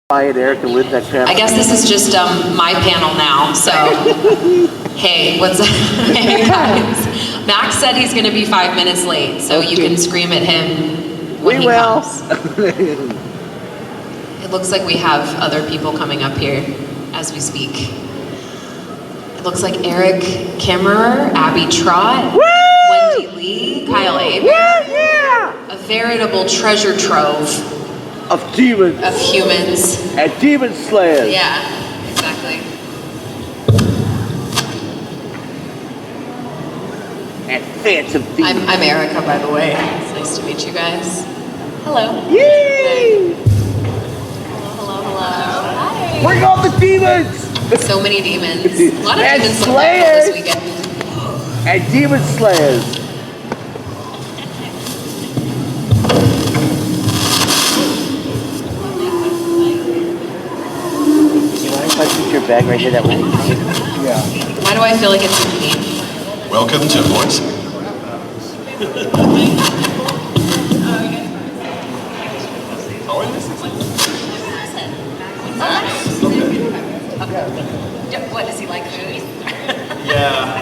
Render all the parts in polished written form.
Erik and Lindbeck panel. I guess this is just my panel now, so hey, what's up? Hey guys. Max said he's going to be 5 minutes late, so you can scream at him when he comes. It looks like we have other people coming up here as we speak. It looks like Erik Kimerer, Abby Trott, Wendee Lee, Kyle Hebert. A veritable treasure trove. Of demons. Of humans. And demon slayers. Yeah, exactly. And phantom demons. I'm Erica, by the way. It's nice to meet you guys. Hello. Yay! Hello. Hi. Bring on the demons! So many demons. A lot of and demons slayers. this weekend. And demon slayers. I put your bag right here that way. Yeah. Why do I feel like it's me? Welcome to Voice. What, does he like food? Yeah.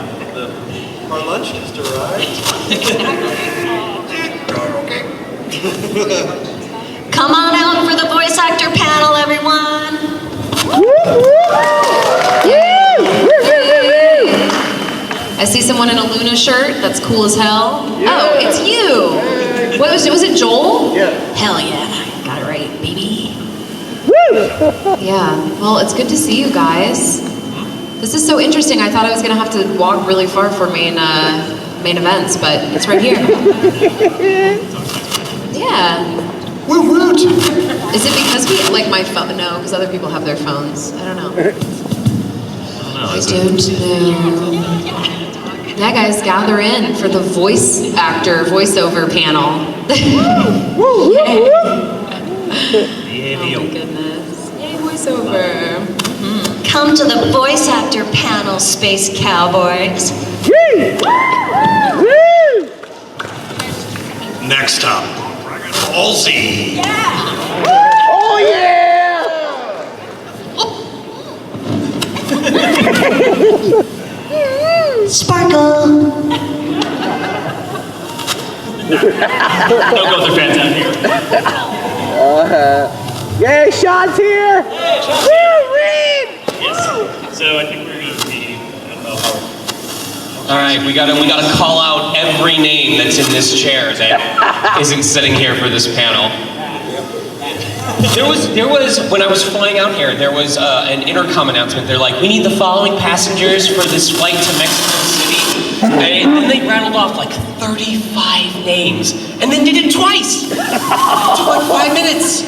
Our lunch just arrived. Come on out for the voice actor panel, everyone. I see someone in a Luna shirt. That's cool as hell. Yeah. Oh, it's you. What was it, Joel? Yeah. Hell yeah. Got it right, baby. Yeah. Well, it's good to see you guys. This is so interesting. I thought I was going to have to walk really far for main events, but it's right here. Yeah. Woot woot! Is it because we like my phone? No, because other people have their phones. I don't know. I don't know. Yeah, guys, gather in for the voiceover panel. Oh my goodness. Yay, voiceover. Come to the voice actor panel, Space Cowboys. Next up, Halsey. Oh yeah! Sparkle. Don't go with the fans out here. Yay, Sean's here! Hey, Sean's Reed! Yes. So I think we're going to be, I don't know how. All right, we gotta call out every name that's in this chair that isn't sitting here for this panel. There was when I was flying out here, there was an intercom announcement. They're like, we need the following passengers for this flight to Mexico City. And then they rattled off like 35 names, and then did it twice. It took like 5 minutes.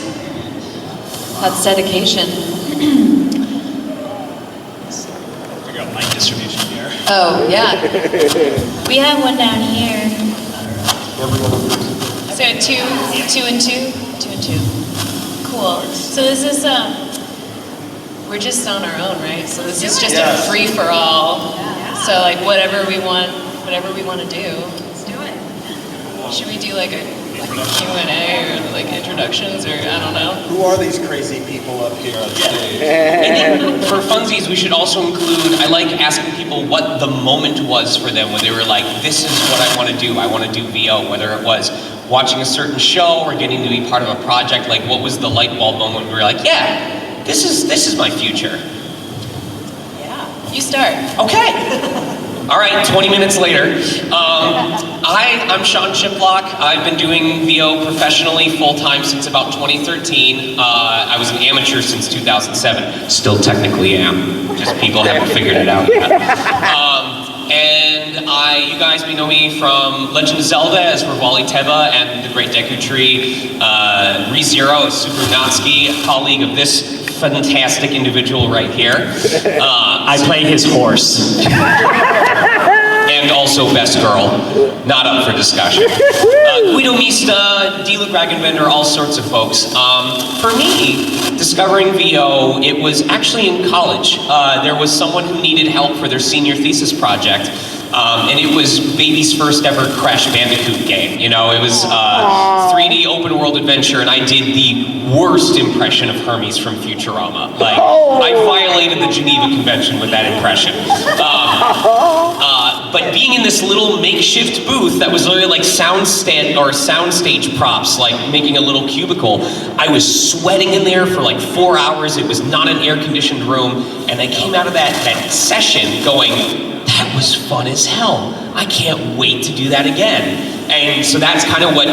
That's dedication. Figure out mic distribution here. Oh, yeah. We have one down here. So two and two. Cool. So this is we're just on our own, right? So this is just a free for all. So like whatever we want to do. Let's do it. Should we do like a Q&A or like introductions or I don't know? Who are these crazy people up here on stage? And then for funsies, we should also include, I like asking people what the moment was for them when they were like, this is what I want to do. I want to do VO, whether it was watching a certain show or getting to be part of a project. Like, what was the light bulb moment where we were like, yeah, this is my future. Yeah. You start. Okay. All right, 20 minutes later. I'm Sean Chiplock. I've been doing VO professionally full-time since about 2013. I was an amateur since 2007. Still technically am. Just people haven't figured it out yet. You guys may know me from Legend of Zelda as Rivali Teba and the Great Deku Tree. ReZero as Super Natsuki, a colleague of this fantastic individual right here. I play his horse. And also Best Girl, not up for discussion. Guido Mista, D-Luke Ragenbender, all sorts of folks. For me, discovering VO, it was actually in college. There was someone who needed help for their senior thesis project. And it was baby's first ever Crash Bandicoot game. You know, it was 3D open world adventure, and I did the worst impression of Hermes from Futurama. Like, I violated the Geneva Convention with that impression. But being in this little makeshift booth that was literally like soundstage props, like making a little cubicle, I was sweating in there for like 4 hours. It was not an air-conditioned room, and I came out of that session going, that was fun as hell. I can't wait to do that again. And so that's kind of what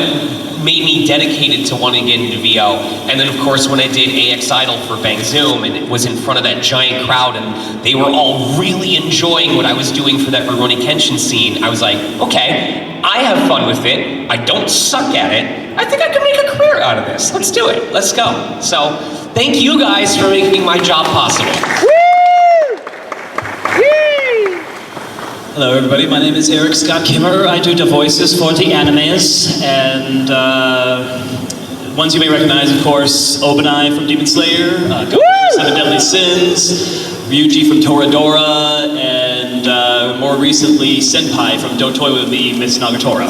made me dedicated to wanting to get into VO. And then of course when I did AX Idol for Bang Zoom and it was in front of that giant crowd and they were all really enjoying what I was doing for that Rurouni Kenshin scene, I was like, okay, I have fun with it. I don't suck at it. I think I can make a career out of this. Let's do it. Let's go. So thank you guys for making my job possible. Hello everybody, my name is Erik Kimerer. I do the voices for the animes, and ones you may recognize, of course, Obanai from Demon Slayer, Goku from Seven Deadly Sins, Ryuji from Toradora, and more recently, Senpai from Don't Toy With Me, Miss Nagatoro.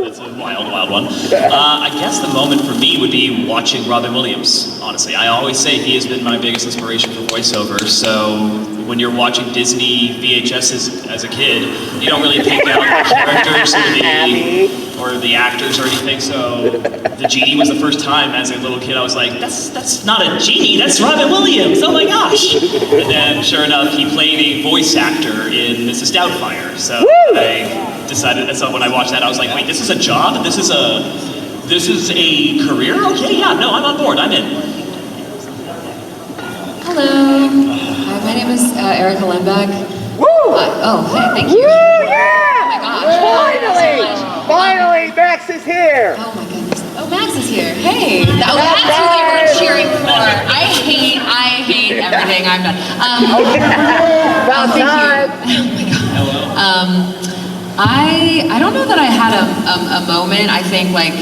That's a wild one. I guess the moment for me would be watching Robin Williams, honestly. I always say he has been my biggest inspiration for voiceover, so when you're watching Disney VHS as a kid, you don't really pick out the characters or the actors or anything, so the genie was the first time as a little kid I was like, that's not a genie, that's Robin Williams, oh my gosh! And then sure enough, he played a voice actor in Mrs. Doubtfire, so I decided, so when I watched that I was like, wait, this is a job? This is a career? Okay, yeah, no, I'm on board, I'm in. Hello. My name is Erika Lindbeck. Hey, thank you. Woo, yeah! Oh my gosh. Finally, Max is here. Oh my goodness. Oh, Max is here. Hey. That's who they were cheering for. I hate everything I've done. About time. Oh my God. I don't know that I had a moment. I think like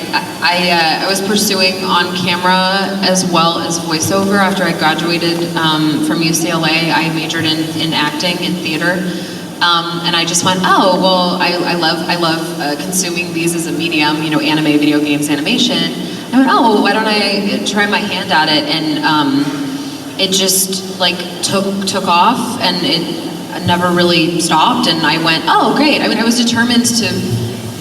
I was pursuing on camera as well as voiceover after I graduated from UCLA. I majored in acting in theater, and I just went, oh well, I love consuming these as a medium, you know, anime, video games, animation. I went, oh well, why don't I try my hand at it? And it just like took off, and it never really stopped, and I went, oh great. I mean, I was determined to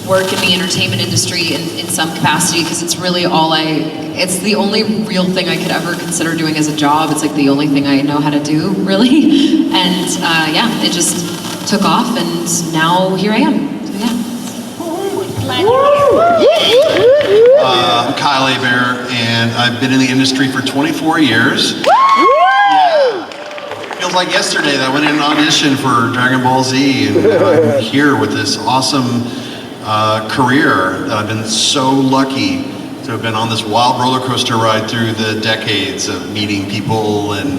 work in the entertainment industry in some capacity because it's really it's the only real thing I could ever consider doing as a job. It's like the only thing I know how to do, really. And yeah, it just took off, and now here I am. So yeah. I'm Kyle Hebert, and I've been in the industry for 24 years. Feels like yesterday that I went in an audition for Dragon Ball Z, and I'm here with this awesome career that I've been so lucky to have been on this wild roller coaster ride through the decades of meeting people and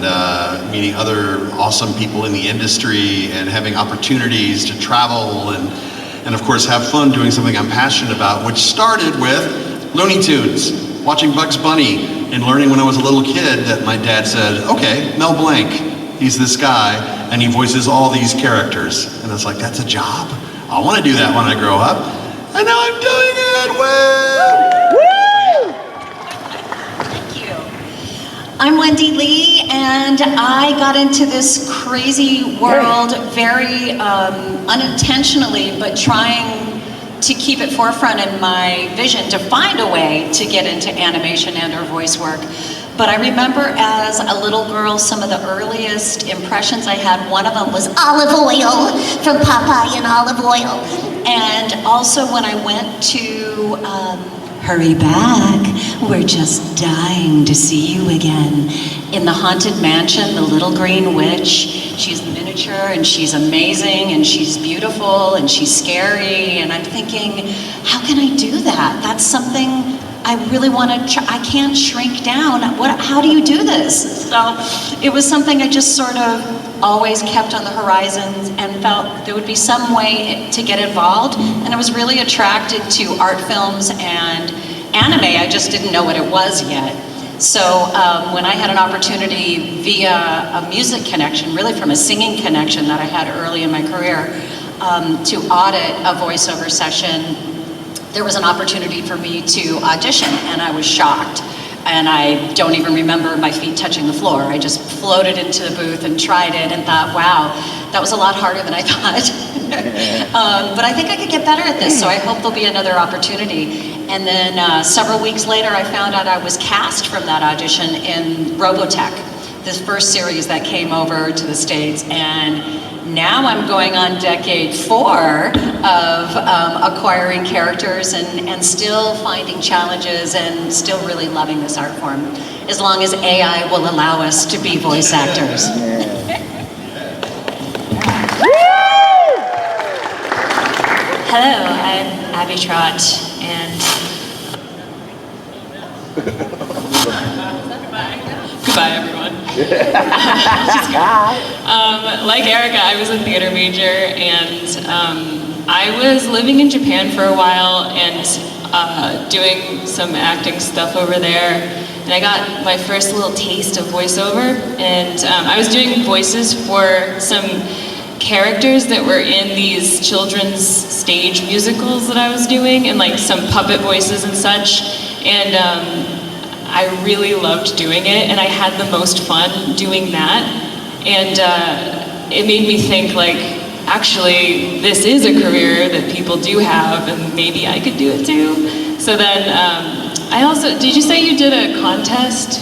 meeting other awesome people in the industry and having opportunities to travel and of course have fun doing something I'm passionate about, which started with Looney Tunes, watching Bugs Bunny and learning when I was a little kid that my dad said, okay, Mel Blanc, he's this guy, and he voices all these characters. And I was like, that's a job? I want to do that when I grow up. And now I'm doing it! Woo! Thank you. I'm Wendee Lee, and I got into this crazy world very unintentionally, but trying to keep it forefront in my vision to find a way to get into animation and or voice work. But I remember as a little girl, some of the earliest impressions I had, one of them was olive oil from Popeye and olive oil. And also when I went to Hurry Back, we're just dying to see you again. In the Haunted Mansion, the Little Green Witch, she's miniature and she's amazing and she's beautiful and she's scary. And I'm thinking, how can I do that? That's something I really want to, I can't shrink down. How do you do this? So it was something I just sort of always kept on the horizons and felt there would be some way to get involved. And I was really attracted to art films and anime. I just didn't know what it was yet. So when I had an opportunity via a music connection, really from a singing connection that I had early in my career, to audit a voiceover session, there was an opportunity for me to audition, and I was shocked. And I don't even remember my feet touching the floor. I just floated into the booth and tried it and thought, wow, that was a lot harder than I thought. But I think I could get better at this, so I hope there'll be another opportunity. And then several weeks later, I found out I was cast from that audition in Robotech, this first series that came over to the States. And now I'm going on decade 4 of acquiring characters and still finding challenges and still really loving this art form, as long as AI will allow us to be voice actors. Hello, I'm Abby Trott, and goodbye, everyone. Like Erica, I was a theater major, and I was living in Japan for a while and doing some acting stuff over there. And I got my first little taste of voiceover, and I was doing voices for some characters that were in these children's stage musicals that I was doing, and like some puppet voices and such. And I really loved doing it, and I had the most fun doing that. And it made me think, like, actually, this is a career that people do have, and maybe I could do it too. So then, I also, did you say you did a contest?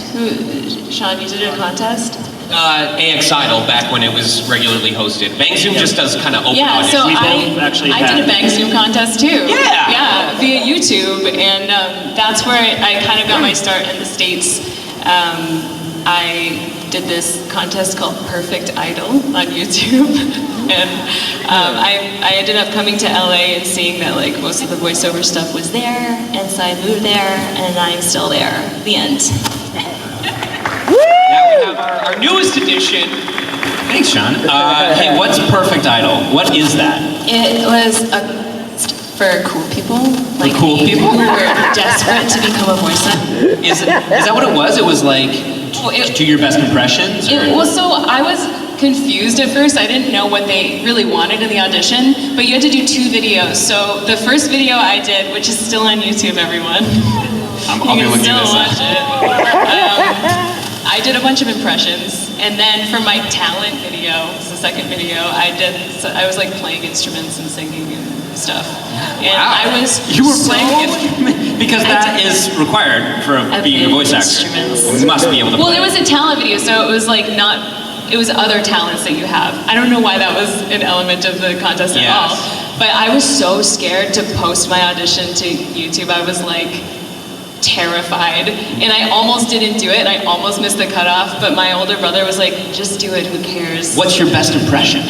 Sean, you did a contest? AX Idol, back when it was regularly hosted. Bang Zoom just does kind of open audience. So We both actually I did a Bang Zoom contest too. Yeah! Yeah, via YouTube, and that's where I kind of got my start in the States. I did this contest called Perfect Idol on YouTube, and I ended up coming to LA and seeing that like most of the voiceover stuff was there, and so I moved there, and I'm still there. The end. Now we have our newest edition. Thanks, Sean. Hey, what's Perfect Idol? What is that? It was for cool people, like cool me, people? who were desperate to become a voice actor. Is that what it was? It was like, do your best impressions? Well, so I was confused at first. I didn't know what they really wanted in the audition, but you had to do 2 videos. So the first video I did, which is still on YouTube, everyone. I'll be looking at this. Watch it. I did a bunch of impressions, and then for my talent video, it's the second video, I was like playing instruments and singing and stuff. And Wow. I was You were playing instruments? Because that is required for being a voice actor. Instruments. You must be able to Well, play. it was a talent video, so it was like it was other talents that you have. I don't know why that was an element of the contest at all. But I was so scared to post my audition to YouTube. I was like terrified. And I almost didn't do it. I almost missed the cutoff, but my older brother was like, just do it, who cares? What's your best impression?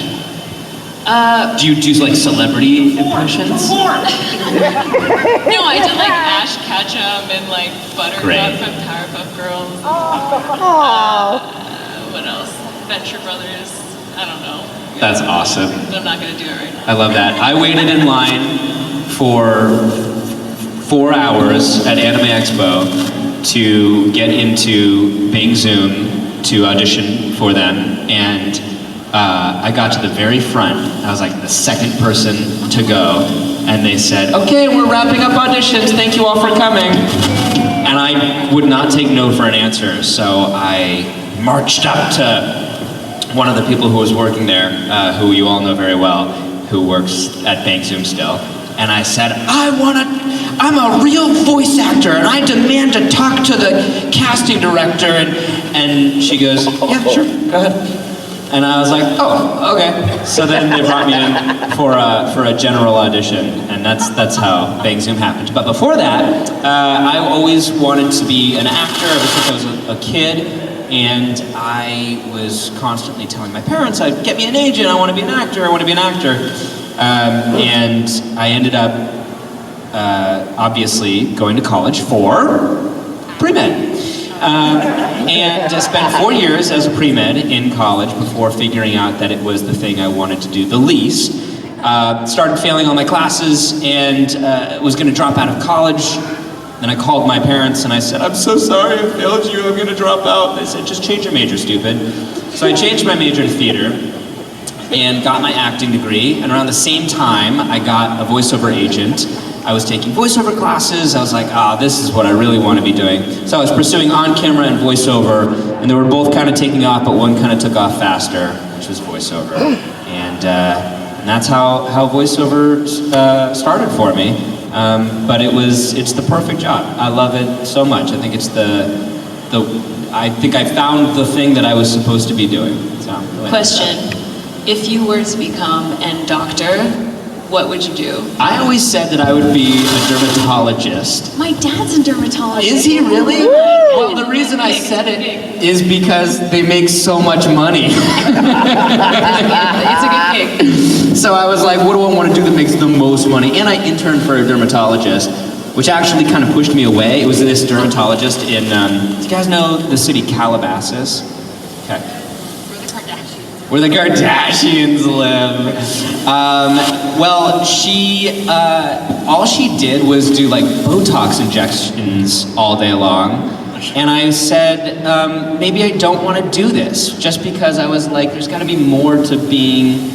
Do you do like celebrity impressions? No, I did like Ash Ketchum and like Buttercup Great. from Powerpuff Girls. What else? Venture Brothers. I don't know. That's awesome. But I'm not gonna do it right now. I love that. I waited in line for 4 hours at Anime Expo to get into Bang Zoom to audition for them, and I got to the very front. I was like the second person to go, and they said, "Okay, we're wrapping up auditions. Thank you all for coming." And I would not take no for an answer, so I marched up to one of the people who was working there, who you all know very well, who works at Bang Zoom still, and I said, I'm a real voice actor, and I demand to talk to the casting director, and she goes, yeah, sure, go ahead. And I was like, oh, okay. So then they brought me in for a general audition, and that's how Bang Zoom happened. But before that, I always wanted to be an actor ever since I was a kid, and I was constantly telling my parents, I'd get me an agent, I want to be an actor, I want to be an actor. And I ended up obviously going to college for pre-med. And I spent 4 years as a pre-med in college before figuring out that it was the thing I wanted to do the least. Started failing all my classes and was going to drop out of college Then I called my parents and I said, I'm so sorry, I failed you, I'm gonna drop out. They said, just change your major, stupid. So I changed my major to theater and got my acting degree. And around the same time, I got a voiceover agent. I was taking voiceover classes. I was like, this is what I really want to be doing. So I was pursuing on-camera and voiceover, and they were both kind of taking off, but one kind of took off faster, which was voiceover. And that's how voiceover started for me. But it's the perfect job. I love it so much. I think it's I think I found the thing that I was supposed to be doing. So, really Question, if you were to become an doctor, what would you do? I always said that I would be a dermatologist. My dad's a dermatologist. Is he really? Well, the reason I said it is because they make so much money. It's a good pick. So I was like, what do I want to do that makes the most money? And I interned for a dermatologist, which actually kind of pushed me away. It was this dermatologist in, do you guys know the city Calabasas? Okay. Where the Kardashians live. Well, all she did was do like Botox injections all day long. And I said, maybe I don't want to do this, just because I was like, there's got to be more to being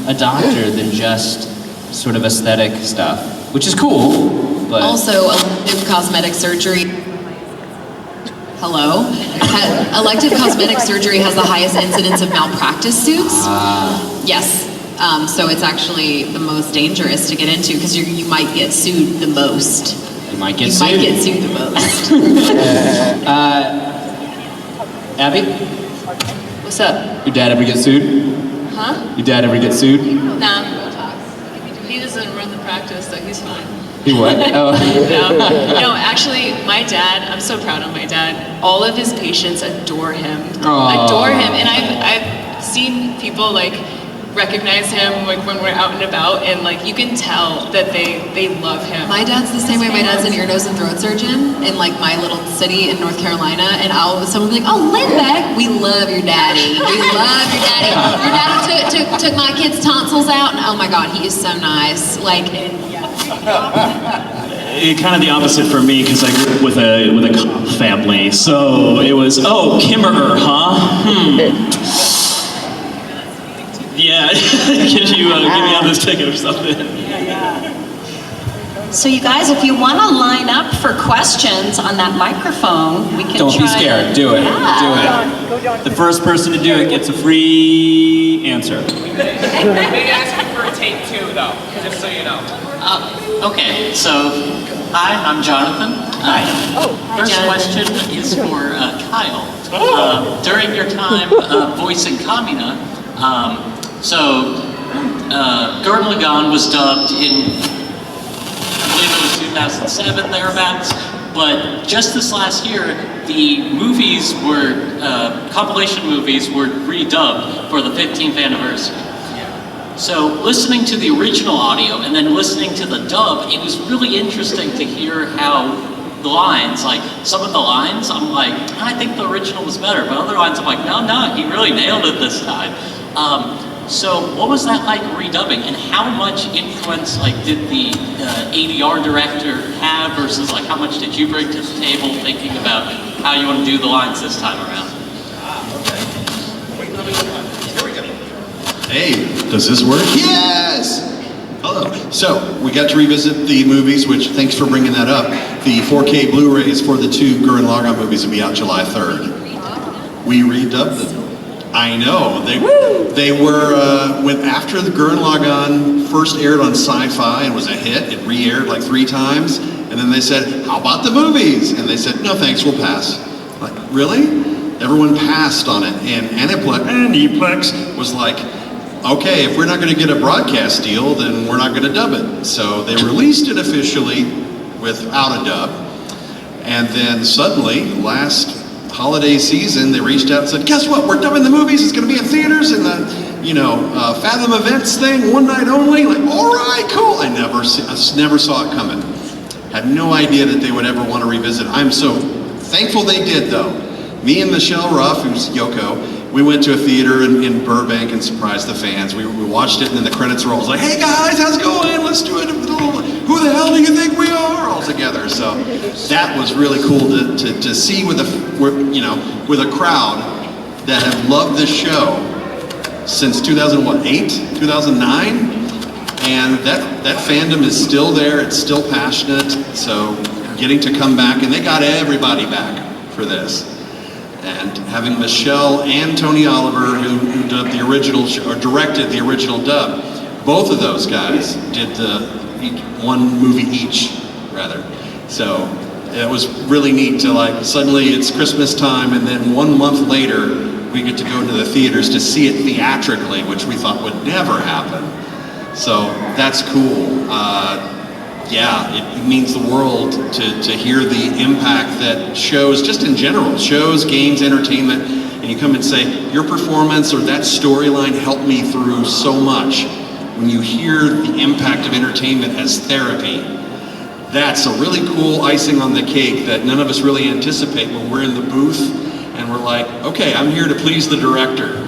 a doctor than just sort of aesthetic stuff, which is cool, but... Also, elective cosmetic surgery. Hello? Elective cosmetic surgery has the highest incidence of malpractice suits. Yes. So it's actually the most dangerous to get into because you might get sued the most. You might get sued the most. Abby? What's up? Your dad ever get sued? Huh? Your dad ever get sued? Nah. He doesn't run the practice, so he's fine. He what? Oh. No, actually, my dad, I'm so proud of my dad. All of his patients adore him. Aww. Adore him. And I've seen people like recognize him like when we're out and about, and like you can tell that they love him. My dad's the same way. My dad's an ear, nose, and throat surgeon in like my little city in North Carolina, and someone will be like, "Oh, Lindbeck, we love your daddy. We love your daddy. Your daddy took my kid's tonsils out, and oh my God, he is so nice." Like, Kind of the opposite for me, because I grew up with a cop family, so it was, oh, Kimerer, huh? Yeah, can you get me on this ticket or something? So you guys, if you want to line up for questions on that microphone, we can Don't try. be scared, do it, do it. The first person to do it gets a free answer. Maybe ask him for a tape too, though, just so you know. Okay, so hi, I'm Jonathan. Hi. First question is for Kyle. During your time voicing Kamina, Gurren Lagann was dubbed in, I believe it was 2007, thereabouts, but just this last year, the movies were, compilation movies were redubbed for the 15th anniversary. So listening to the original audio and then listening to the dub, it was really interesting to hear how the lines, like some of the lines, I'm like, I think the original was better, but other lines I'm like, no, he really nailed it this time. So what was that like redubbing, and how much influence like did the ADR director have versus like how much did you bring to the table thinking about how you want to do the lines this time around? Hey, does this work? Yes! Hello. So, we got to revisit the movies, which, thanks for bringing that up. The 4K Blu-rays for the two Gurren Lagann movies will be out July 3rd. We redubbed them. I know. They were, after the Gurren Lagann first aired on Sci-Fi and was a hit, it re-aired like 3 times, and then they said, how about the movies? And they said, no thanks, we'll pass. Like, really? Everyone passed on it, and Aniplex was like, okay, if we're not going to get a broadcast deal, then we're not going to dub it. So they released it officially without a dub. And then suddenly, last holiday season, they reached out and said, guess what? We're dubbing the movies. It's going to be in theaters and the, Fathom Events thing, one night only. Like, all right, cool. I never saw it coming. Had no idea that they would ever want to revisit. I'm so thankful they did, though. Me and Michelle Ruff, who's Yoko, we went to a theater in Burbank and surprised the fans. We watched it, and then the credits rolled. It was like, hey guys, how's it going? Let's do it. Who the hell do you think we are? All together. So that was really cool to see with a crowd that have loved this show since 2008, 2009, and that fandom is still there. It's still passionate. So getting to come back, and they got everybody back for this. And having Michelle and Tony Oliver, who dubbed the original, or directed the original dub, both of those guys did one movie each, rather. So it was really neat to suddenly it's Christmas time, and then 1 month later, we get to go to the theaters to see it theatrically, which we thought would never happen. So that's cool. Yeah, it means the world to hear the impact that shows, just in general, shows, games, entertainment, and you come and say, your performance or that storyline helped me through so much. When you hear the impact of entertainment as therapy, that's a really cool icing on the cake that none of us really anticipate when we're in the booth and we're like, okay, I'm here to please the director.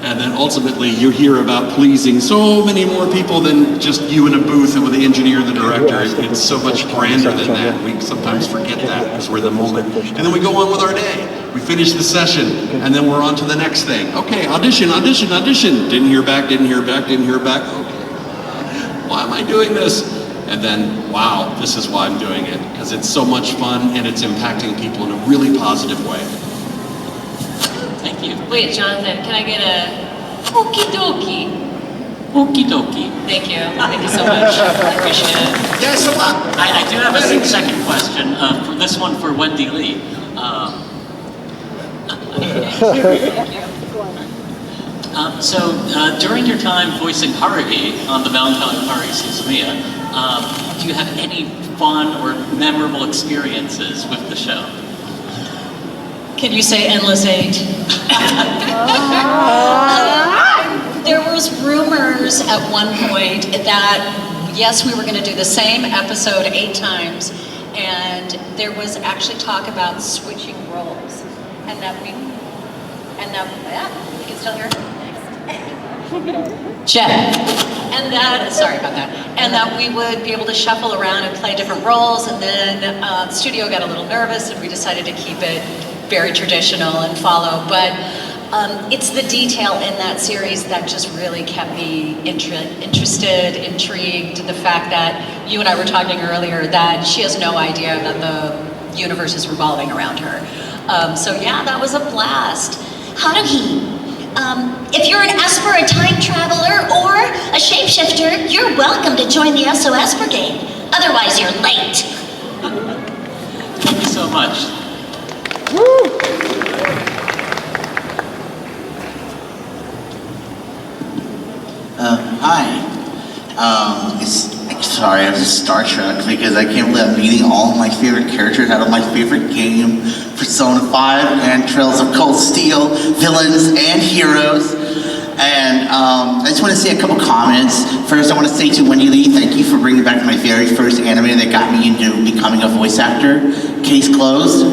And then ultimately you hear about pleasing so many more people than just you in a booth with the engineer and the director. It's so much grander than that. We sometimes forget that because we're in the moment. And then we go on with our day. We finish the session and then we're on to the next thing. Okay, audition, audition, audition. Didn't hear back, didn't hear back, didn't hear back. Okay. Why am I doing this? And then, wow, this is why I'm doing it. Because it's so much fun and it's impacting people in a really positive way. Thank you. Wait, Jonathan, can I get a okie dokie? Okie dokie. Thank you. Thank you so much. I appreciate it. Yes, a lot. I do have a second question. For this one for Wendee Lee. During your time voicing Haruhi on the Valentine Haruhi Suzumiya, do you have any fun or memorable experiences with the show? Can you say endless 8? There was rumors at one point that, yes, we were going to do the same episode 8 times, and there was actually talk about switching roles, and that we, yeah, you can still hear it? Check. And that, sorry about that, and that we would be able to shuffle around and play different roles, and then the studio got a little nervous, and we decided to keep it very traditional and follow, but it's the detail in that series that just really kept me interested, intrigued. The fact that you and I were talking earlier that she has no idea that the universe is revolving around her. So yeah, that was a blast. Haruhi, if you're an Esper, a time traveler, or a shapeshifter, you're welcome to join the SOS Brigade. Otherwise, you're late. Thank you so much. Woo! Hi. Sorry, I'm just Star Trek because I can't believe I'm meeting all of my favorite characters out of my favorite game, Persona 5 and Trails of Cold Steel, villains and heroes. And I just want to say a couple comments. First, I want to say to Wendee Lee, thank you for bringing back my very first anime that got me into becoming a voice actor, Case Closed,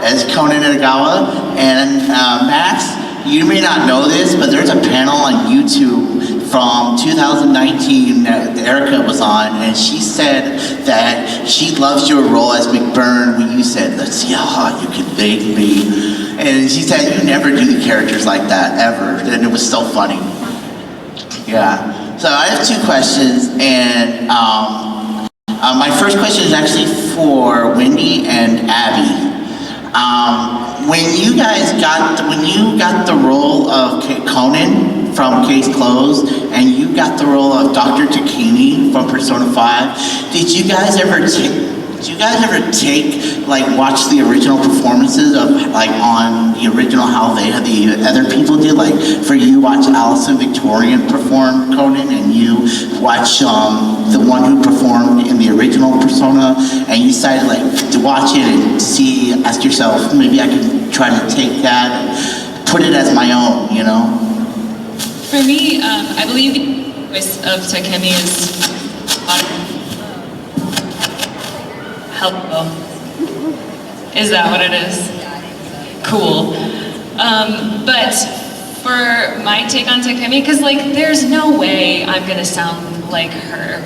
as Conan Edogawa. And Max, you may not know this, but there's a panel on YouTube from 2019 that Erica was on, and she said that she loves your role as McBurn when you said, let's see how hot you can make me. And she said you never do the characters like that, ever. And it was so funny. Yeah. So I have 2 questions, and my first question is actually for Wendee and Abby. When you got the role of Conan from Case Closed, and you got the role of Dr. Takini from Persona 5, did you guys ever watch the original performances of on the original how the other people did? Like for you, watch Alison Victorian perform Conan, and you watch the one who performed in the original Persona, and you decided to watch it and ask yourself, maybe I can try to take that and put it as my own, you know? For me, I believe the voice of Takemi is helpful. Is that what it is? Cool. But for my take on Takemi, because there's no way I'm gonna sound like her.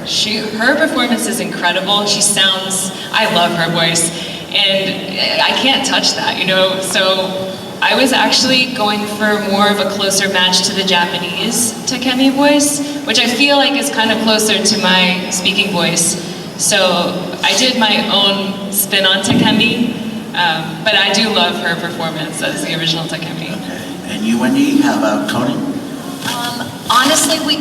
Her performance is incredible. I love her voice, and I can't touch that, you know? So I was actually going for more of a closer match to the Japanese Takemi voice, which I feel like is kind of closer to my speaking voice. So I did my own spin on Takemi, but I do love her performance as the original Takemi. Okay. And you, Wendee, how about Conan? Honestly, we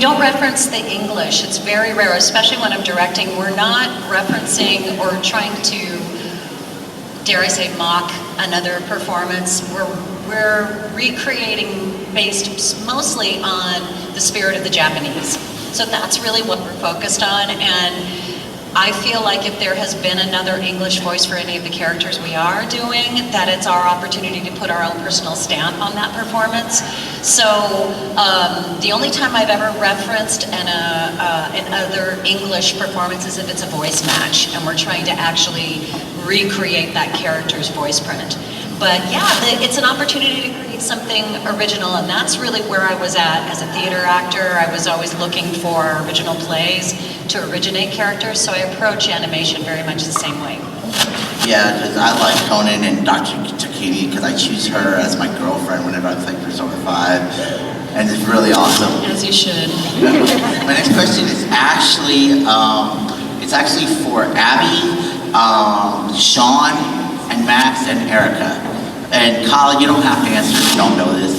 don't reference the English. It's very rare, especially when I'm directing. We're not referencing or trying to, dare I say, mock another performance. We're recreating based mostly on the spirit of the Japanese. So that's really what we're focused on, and I feel like if there has been another English voice for any of the characters we are doing, that it's our opportunity to put our own personal stamp on that performance. So the only time I've ever referenced in other English performance is if it's a voice match, and we're trying to actually recreate that character's voice print. But yeah, it's an opportunity to create something original, and that's really where I was at as a theater actor. I was always looking for original plays to originate characters, so I approach animation very much the same way. Yeah, because I like Conan and Dr. Takemi because I choose her as my girlfriend whenever I play Persona 5, and it's really awesome. As you should. My next question is actually, for Abby, Sean, and Max, and Erica. And Colin, you don't have to answer if you don't know this.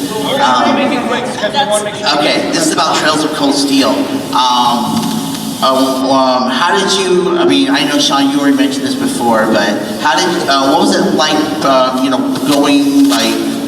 Okay, this is about Trails of Cold Steel. How did you, I know Sean, you already mentioned this before, but what was it like, going,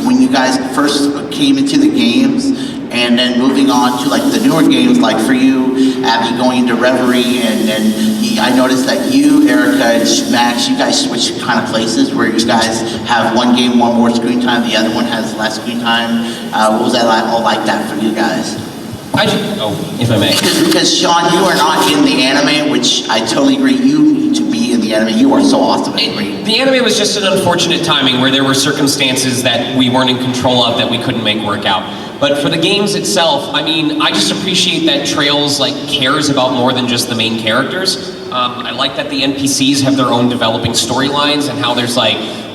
when you guys first came into the games, and then moving on to the newer games, like for you, Abby, going into Reverie, and then I noticed that you, Erica, and Max, you guys switched kind of places where you guys have one game, one more screen time, the other one has less screen time. What was that all like that for you guys? If I may. Because Sean, you are not in the anime, which I totally agree. You need to be in the anime. You are so awesome. The anime was just an unfortunate timing where there were circumstances that we weren't in control of that we couldn't make work out. But for the games itself, I just appreciate that Trails cares about more than just the main characters. I like that the NPCs have their own developing storylines, and how there's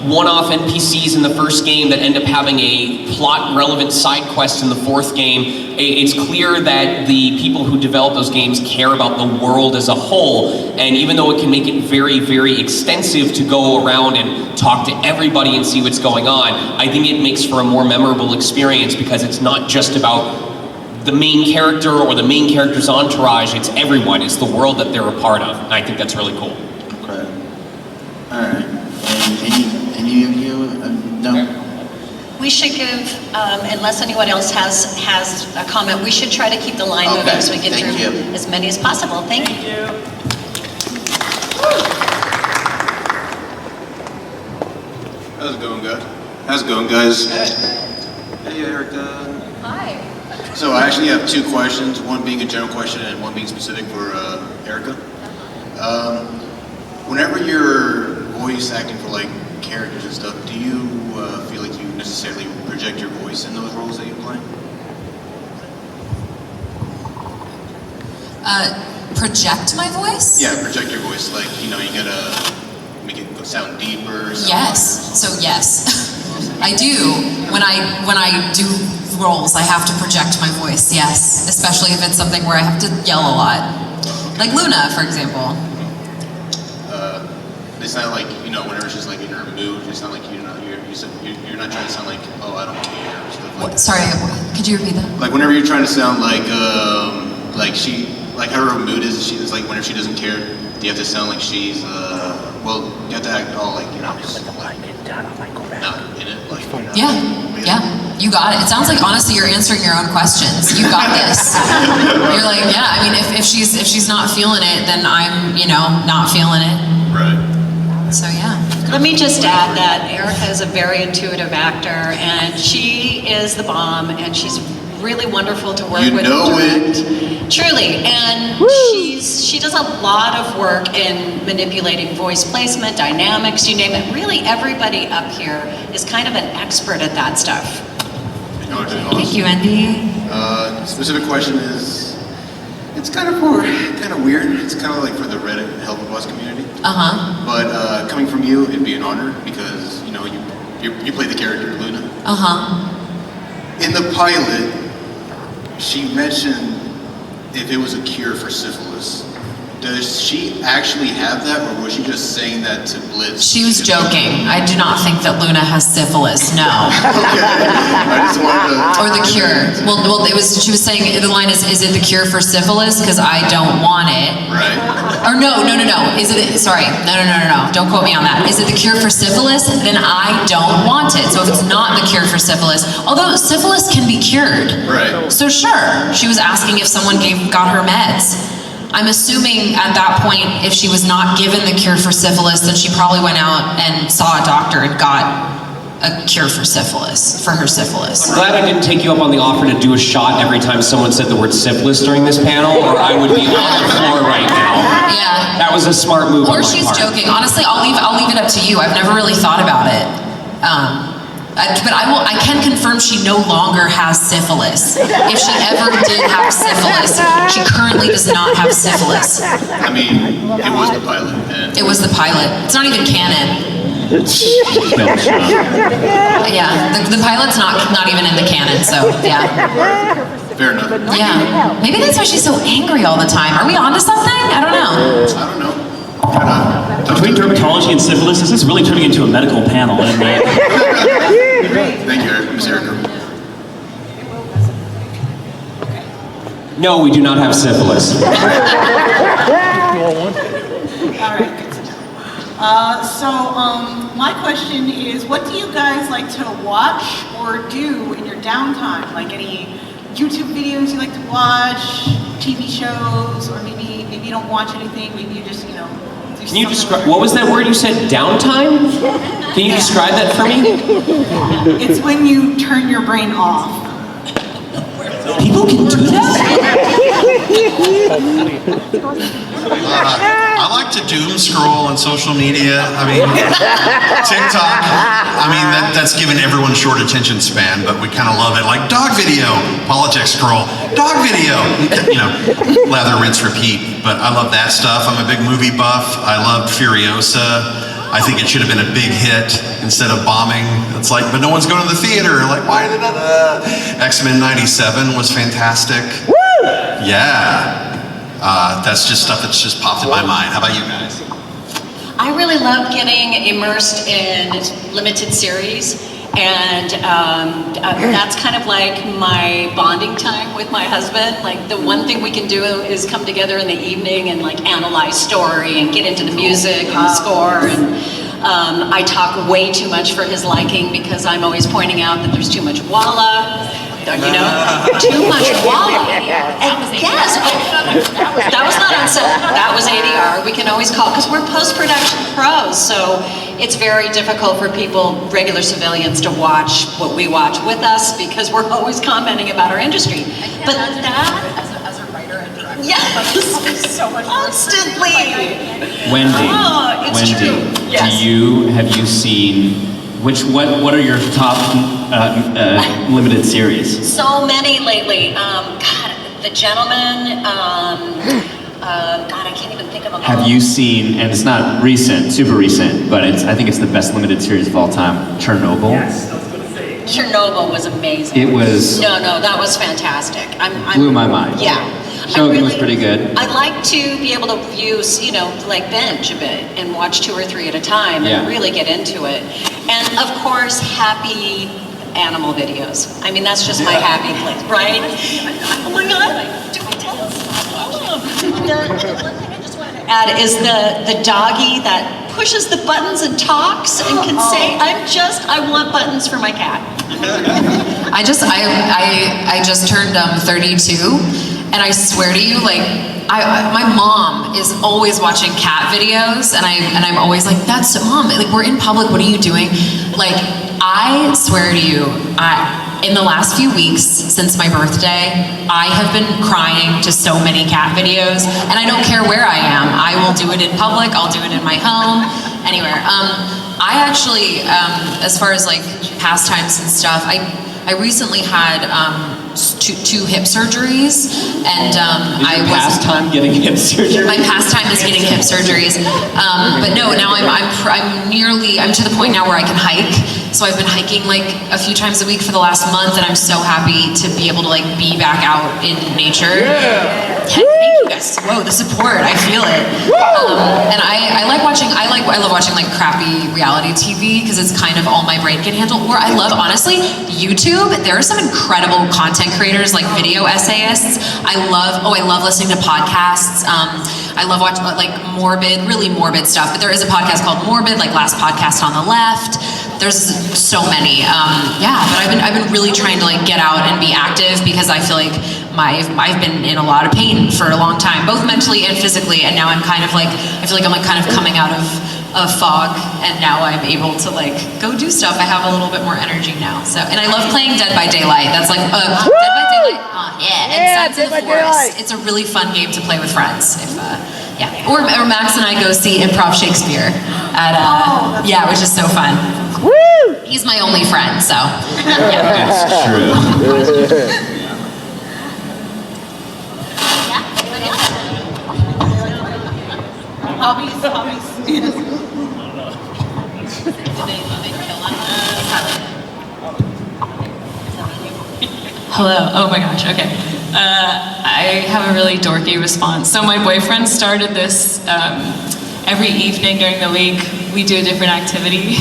one-off NPCs in the first game that end up having a plot-relevant side quest in the fourth game. It's clear that the people who develop those games care about the world as a whole, and even though it can make it very, very extensive to go around and talk to everybody and see what's going on, I think it makes for a more memorable experience because it's not just about the main character or the main character's entourage, it's everyone, it's the world that they're a part of, and I think that's really cool. Okay. Alright. Any of you? No? We should give, unless anyone else has a comment, we should try to keep the line moving so we get through as many as possible. Thank you. How's it going, guys? Hey, Erica. Hi. So I actually have two questions, one being a general question and one being specific for Erica. Whenever you're voice acting for characters and stuff, do you feel like you necessarily project your voice in those roles that you play? Project my voice? Yeah, project your voice. You gotta make it sound deeper. Yes. So yes, I do. When I do roles, I have to project my voice. Yes, especially if it's something where I have to yell a lot, like Luna, for example. It's not whenever she's in her mood. It's not you're not trying to sound oh, I don't care or stuff Sorry, could you repeat that? Whenever you're trying to sound she how her mood is. She's whenever she doesn't care, you have to sound like she's you have to act all just not in it. Yeah, you got it. It sounds like honestly you're answering your own questions. You got this. You're if she's not feeling it, then I'm not feeling it. Right. So yeah. Let me just add that Erica is a very intuitive actor, and she is the bomb, and she's really wonderful to work with. Truly, and she does a lot of work in manipulating voice placement, dynamics, you name it. Really, everybody up here is kind of an expert at that stuff. Thank you, Wendee. Specific question is, It's kind of weird. It's kind of like for the Reddit Help Us community. Uh-huh. But coming from you, it'd be an honor because you play the character Luna. Uh-huh. In the pilot, she mentioned if it was a cure for syphilis. Does she actually have that, or was she just saying that to Blitz? She was joking. I do not think that Luna has syphilis, no. Okay, I just wanted to... Or the cure. Well, she was saying, the line is it the cure for syphilis? Because I don't want it. Right. Or no. Is it, sorry, no. Don't quote me on that. Is it the cure for syphilis? Then I don't want it. So if it's not the cure for syphilis, although syphilis can be cured. Right. So sure, she was asking if someone got her meds. I'm assuming at that point, if she was not given the cure for syphilis, then she probably went out and saw a doctor and got a cure for her syphilis. I'm glad I didn't take you up on the offer to do a shot every time someone said the word syphilis during this panel, or I would be on the floor right now. Yeah. That was a smart move on Or my she's part. joking. Honestly, I'll leave it up to you. I've never really thought about it. But I can confirm she no longer has syphilis. If she ever did have syphilis, she currently does not have syphilis. I mean, it was the pilot. It was the pilot. It's not even canon. Yeah, the pilot's not even in the canon, so yeah. Fair enough. Yeah, maybe that's why she's so angry all the time. Are we onto something? I don't know. I don't know. Between dermatology and syphilis, this is really turning into a medical panel, isn't it? Thank you, Ms. Erica. No, we do not have syphilis. All right, good to know. My question is, what do you guys like to watch or do in your downtime? Like any YouTube videos you like to watch, TV shows, or maybe you don't watch anything, maybe you just, Can you describe, what was that word you said, downtime? Can you describe that for me? It's when you turn your brain off. People can do that? I like to doom scroll on social media. I mean, TikTok. I mean, that's given everyone short attention span, but we kind of love it. Like dog video, politics scroll, dog video. Lather, rinse, repeat. But I love that stuff. I'm a big movie buff. I loved Furiosa. I think it should have been a big hit instead of bombing. It's like, but no one's going to the theater. Like, why? X-Men '97 was fantastic. Woo! Yeah. That's just stuff that's just popped in my mind. How about you guys? I really love getting immersed in limited series, and that's kind of like my bonding time with my husband. Like the one thing we can do is come together in the evening and like analyze story and get into the music and the score. And I talk way too much for his liking because I'm always pointing out that there's too much walla. Too much walla. Yes, that was not on set. That was ADR. We can always call, because we're post-production pros, so it's very difficult for people, regular civilians, to watch what we watch with us because we're always commenting about our industry. But that, as a writer and director, yes, so much constantly. Wendee, Yes. have you seen, what are your top limited series? So many lately. The Gentleman. I can't even think of them. Have you seen, and it's not recent, super recent, but I think it's the best limited series of all time, Chernobyl? Yes, I was going to say. Chernobyl was amazing. It was... No, that was fantastic. Blew my mind. Yeah. Shogun was pretty good. I like to be able to view, like binge a bit and watch 2 or 3 at a time and really get into it. And of course, happy animal videos. I mean, that's just my happy place, right? Oh my God, do we tell us? The one thing I just wanted to add is the doggy that pushes the buttons and talks and can say, I want buttons for my cat. I just turned 32, and I swear to you, like, my mom is always watching cat videos, and I'm always like, that's Mom, like, we're in public, what are you doing? Like, I swear to you, in the last few weeks since my birthday, I have been crying to so many cat videos, and I don't care where I am. I will do it in public, I'll do it in my home, anywhere. I actually, as far as like pastimes and stuff, I recently had two hip surgeries, and I was pastime getting hip surgery. My pastime is getting hip surgeries, but no, now I'm to the point now where I can hike. So I've been hiking like a few times a week for the last month, and I'm so happy to be able to like be back out in nature. Yeah. Thank you guys. Whoa, the support, I feel it. And I love watching like crappy reality TV because it's kind of all my brain can handle. Or I love, honestly, YouTube. There are some incredible content creators, like video essayists. I love listening to podcasts. I love watching like really morbid stuff. But there is a podcast called Morbid, like Last Podcast on the Left. There's so many. But I've been really trying to like get out and be active because I feel like I've been in a lot of pain for a long time, both mentally and physically, and now I'm kind of like, I feel like I'm like kind of coming out of a fog, and now I'm able to like go do stuff. I have a little bit more energy now. So, and I love playing Dead by Daylight. That's like Dead by Daylight. And Sons of the Forest. It's a really fun game to play with friends. Or Max and I go see Improv Shakespeare at which is so fun. Woo! He's my only friend, so yeah. It's true. Hobbies. Hello. Oh my gosh. Okay. I have a really dorky response. So my boyfriend started this every evening during the week. We do a different activity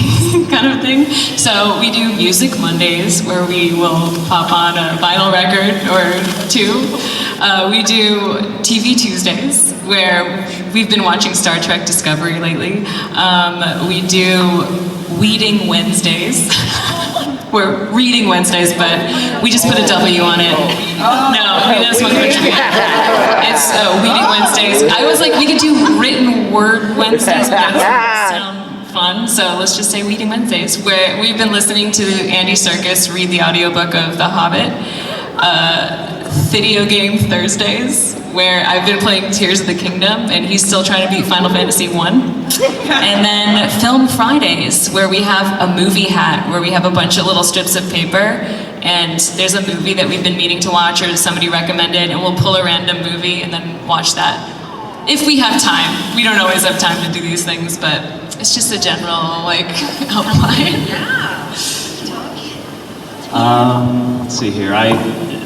kind of thing. So we do Music Mondays, where we will pop on a vinyl record or two. We do TV Tuesdays, where we've been watching Star Trek Discovery lately. We do Weeding Wednesdays. We're reading Wednesdays, but we just put a W on it. No, that's what we're doing. It's Weeding Wednesdays. I was like, we could do written word Wednesdays, but that doesn't sound fun, so let's just say Weeding Wednesdays, where we've been listening to Andy Serkis read the audiobook of The Hobbit. Video Game Thursdays, where I've been playing Tears of the Kingdom, and he's still trying to beat Final Fantasy 1. And then Film Fridays, where we have a movie hat, where we have a bunch of little strips of paper, and there's a movie that we've been meaning to watch or somebody recommended, and we'll pull a random movie and then watch that. If we have time. We don't always have time to do these things, but it's just a general, like, outline. Let's see here.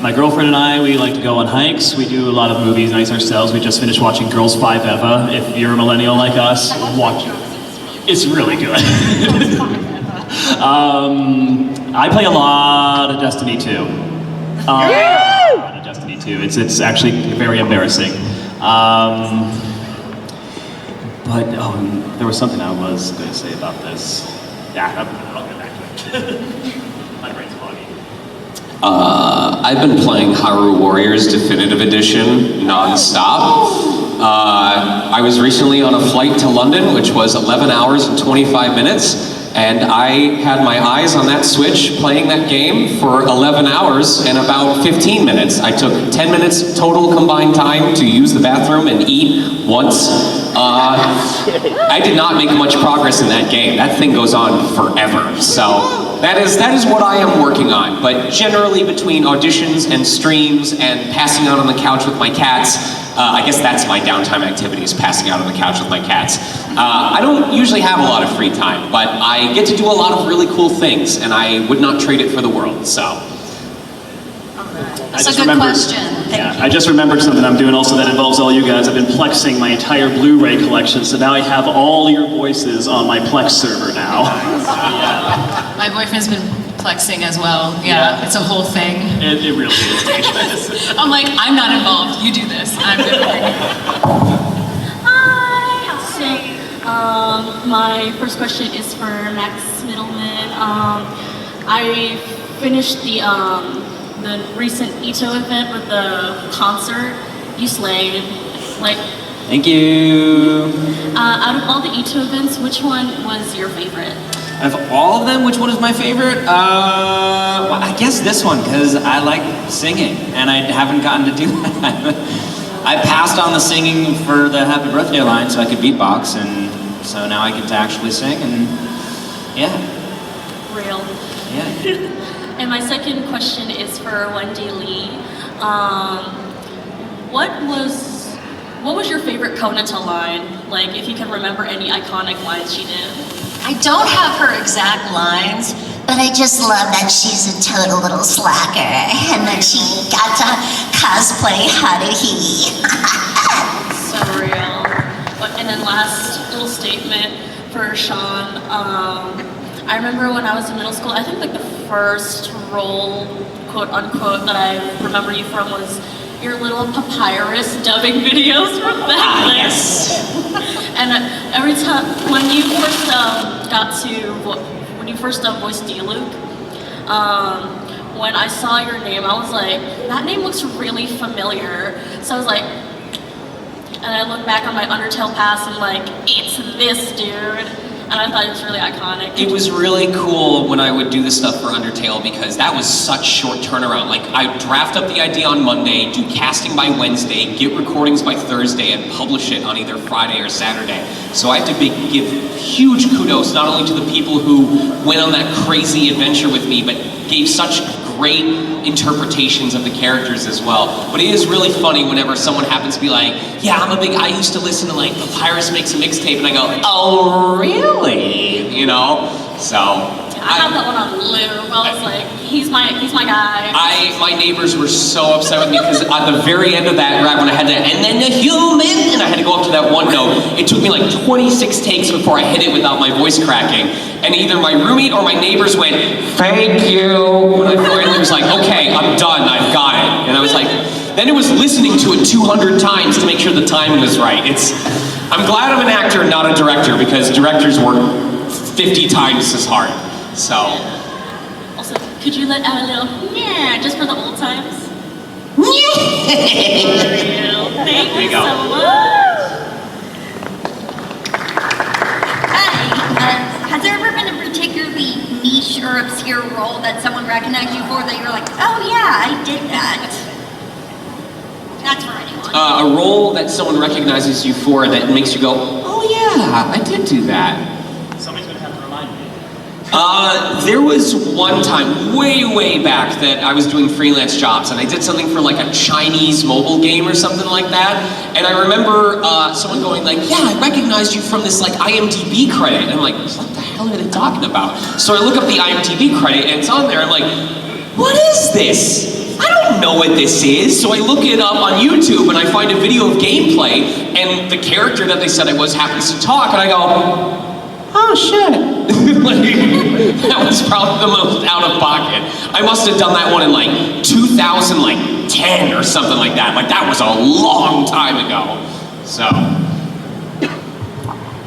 My girlfriend and I, we like to go on hikes. We do a lot of movie nights ourselves. We just finished watching Girls 5 Eva. If you're a millennial like us, watch it. It's really good. I play a lot of Destiny 2. A lot of Destiny 2. It's actually very embarrassing. But there was something I was going to say about this. Yeah, I'll get back to it. My brain's foggy. I've been playing Hyrule Warriors Definitive Edition non-stop. I was recently on a flight to London, which was 11 hours and 25 minutes, and I had my eyes on that Switch playing that game for 11 hours and about 15 minutes. I took 10 minutes total combined time to use the bathroom and eat once. I did not make much progress in that game. That thing goes on forever, so that is what I am working on. But generally between auditions and streams and passing out on the couch with my cats, I guess that's my downtime activities, passing out on the couch with my cats. I don't usually have a lot of free time, but I get to do a lot of really cool things, and I would not trade it for the world, so. That's a good question. I just remembered something I'm doing also that involves all you guys. I've been Plexing my entire Blu-ray collection, so now I have all your voices on my Plex server now. My boyfriend's been Plexing as well. Yeah, it's a whole thing. It really is. I'm like, I'm not involved. You do this. I'm good. Hi. So, my first question is for Max Mittelman. I finished the recent Ito event with the concert. You slayed. Like. Thank you. Out of all the Ito events, which one was your favorite? Of all of them, which one is my favorite? Well, I guess this one, because I like singing, and I haven't gotten to do that. I passed on the singing for the happy birthday line so I could beatbox, and so now I get to actually sing, and yeah. Real. Yeah. And my second question is for Wendee Lee. What was your favorite Konata line? Like, if you can remember any iconic lines she did. I don't have her exact lines, but I just love that she's a total little slacker and that she got to cosplay Haruhi. So real. And then last little statement for Sean. I remember when I was in middle school, I think like the first role, quote unquote, that I remember you from was your little papyrus dubbing videos from back then. Yes. And every time, when you first voiced Diluc, when I saw your name, I was like, that name looks really familiar. So I was like, and I look back on my Undertale past and I'm like, it's this dude. And I thought it was really iconic. It was really cool when I would do this stuff for Undertale because that was such short turnaround. Like, I'd draft up the idea on Monday, do casting by Wednesday, get recordings by Thursday, and publish it on either Friday or Saturday. So I had to give huge kudos not only to the people who went on that crazy adventure with me, but gave such great interpretations of the characters as well. But it is really funny whenever someone happens to be like, yeah, I used to listen to like Papyrus Makes a Mixtape, and I go, oh, really? You know? So. I have that one on loop. I was like, he's my guy. My neighbors were so upset with me because at the very end of that, right when I had to, and then the human, and I had to go up to that one note, it took me like 26 takes before I hit it without my voice cracking. And either my roommate or my neighbors went, thank you. When I finally was like, okay, I'm done, I've got it. And I was like, then it was listening to it 200 times to make sure the timing was right. I'm glad I'm an actor and not a director because directors work 50 times as hard. So. Also, could you let out a little yeah just for the old times? Thank you so much. Hi. Has there ever been a particularly niche or obscure role that someone recognized you for that you were like, oh yeah, I did that? That's for anyone. A role that someone recognizes you for that makes you go, oh yeah, I did do that. Somebody's gonna have to remind me. There was one time, way back, that I was doing freelance jobs and I did something for like a Chinese mobile game or something like that. And I remember someone going like, yeah, I recognized you from this like IMDb credit. And I'm like, what the hell are they talking about? So I look up the IMDb credit and it's on there. I'm like, what is this? I don't know what this is. So I look it up on YouTube and I find a video of gameplay and the character that they said I was happens to talk and I go, oh shit. That was probably the most out of pocket. I must have done that one in like 2010 or something like that. Like that was a long time ago. So.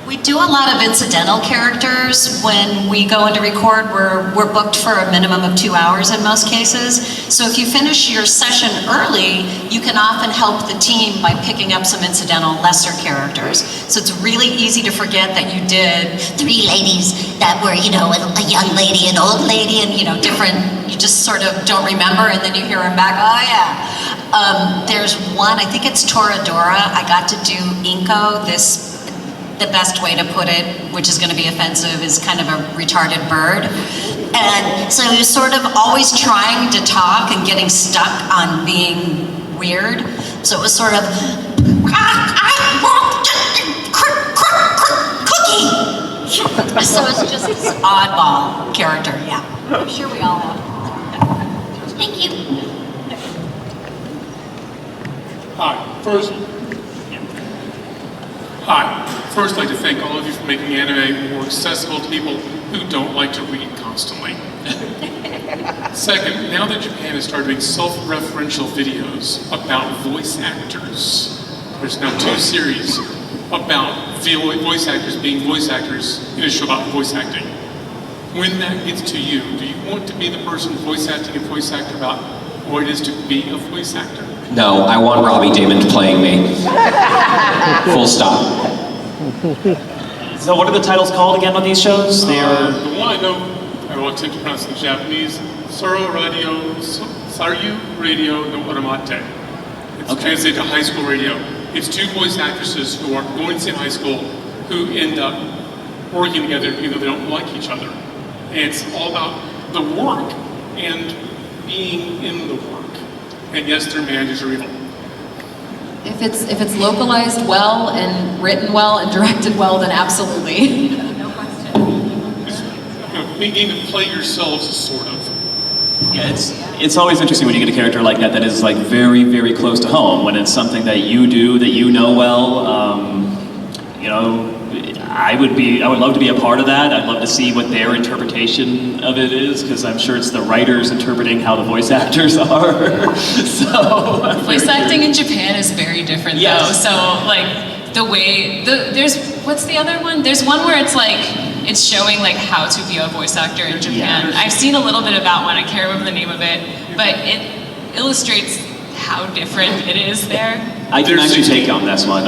We do a lot of incidental characters when we go into record. We're booked for a minimum of 2 hours in most cases. So if you finish your session early, you can often help the team by picking up some incidental lesser characters. So it's really easy to forget that you did 3 ladies that were, you know, a young lady, an old lady, and, you know, different, you just sort of don't remember and then you hear them back, oh yeah. There's one, I think it's Toradora. I got to do Inko, the best way to put it, which is going to be offensive, is kind of a retarded bird. And so he was sort of always trying to talk and getting stuck on being weird. So it was sort of, I want cookie. So it's just this oddball character, yeah. I'm sure we all have. Thank you. First, I'd like to thank all of you for making anime more accessible to people who don't like to read constantly. Second, now that Japan has started doing self-referential videos about voice actors, there's now 2 series about voice actors being voice actors in a show about voice acting. When that gets to you, do you want to be the person voice acting a voice actor about what it is to be a voice actor? No, I want Robbie Damon playing me. Full stop. So what are the titles called again on these shows? They are... The one I know, I will attempt to pronounce in Japanese, Saru Radio no Oramate. It's translated to high school radio. It's 2 voice actresses who are going to the same high school who end up working together even though they don't like each other. And it's all about the work and being in the work. And yes, their managers are evil. If it's localized well and written well and directed well, then absolutely. No question. Being to play yourselves, sort of. Yeah, it's always interesting when you get a character like that is like very, very close to home, when it's something that you do, that you know well. You know, I would love to be a part of that. I'd love to see what their interpretation of it is, because I'm sure it's the writers interpreting how the voice actors are. So Voice acting in Japan is very different though. So like the way, there's, what's the other one? There's one where it's like, it's showing like how to be a voice actor in Japan. I've seen a little bit of that one, I can't remember the name of it, but it illustrates how different it is there. I can actually take on this one,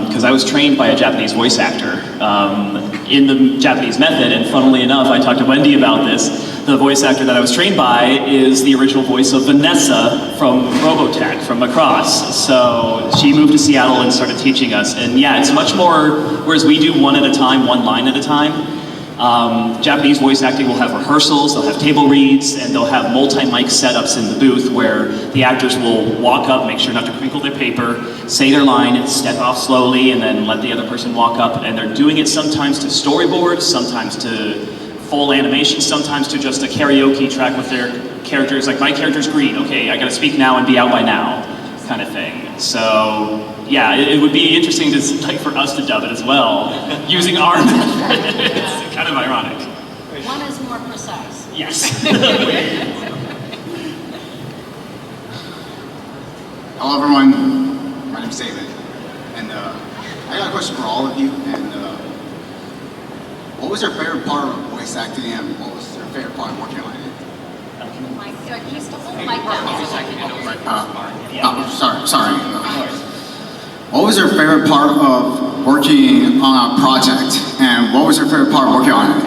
because I was trained by a Japanese voice actor in the Japanese method, and funnily enough, I talked to Wendee about this. The voice actor that I was trained by is the original voice of Vanessa from Robotech, from Macross. So she moved to Seattle and started teaching us, and yeah, it's much more, whereas we do one at a time, one line at a time, Japanese voice acting will have rehearsals, they'll have table reads, and they'll have multi-mic setups in the booth where the actors will walk up, make sure not to crinkle their paper, say their line, and step off slowly, and then let the other person walk up. And they're doing it sometimes to storyboards, sometimes to full animation, sometimes to just a karaoke track with their characters. Like, my character's green, okay, I gotta speak now and be out by now, kind of thing. So, yeah, it would be interesting to, like, for us to dub it as well, using our method. It's kind of ironic. One is more precise. Yes. Hello everyone, my name's David, and I got a question for all of you, and what was your favorite part of voice acting, and what was your favorite part of working on it? Sorry. What was your favorite part of working on a project, and what was your favorite part of working on it?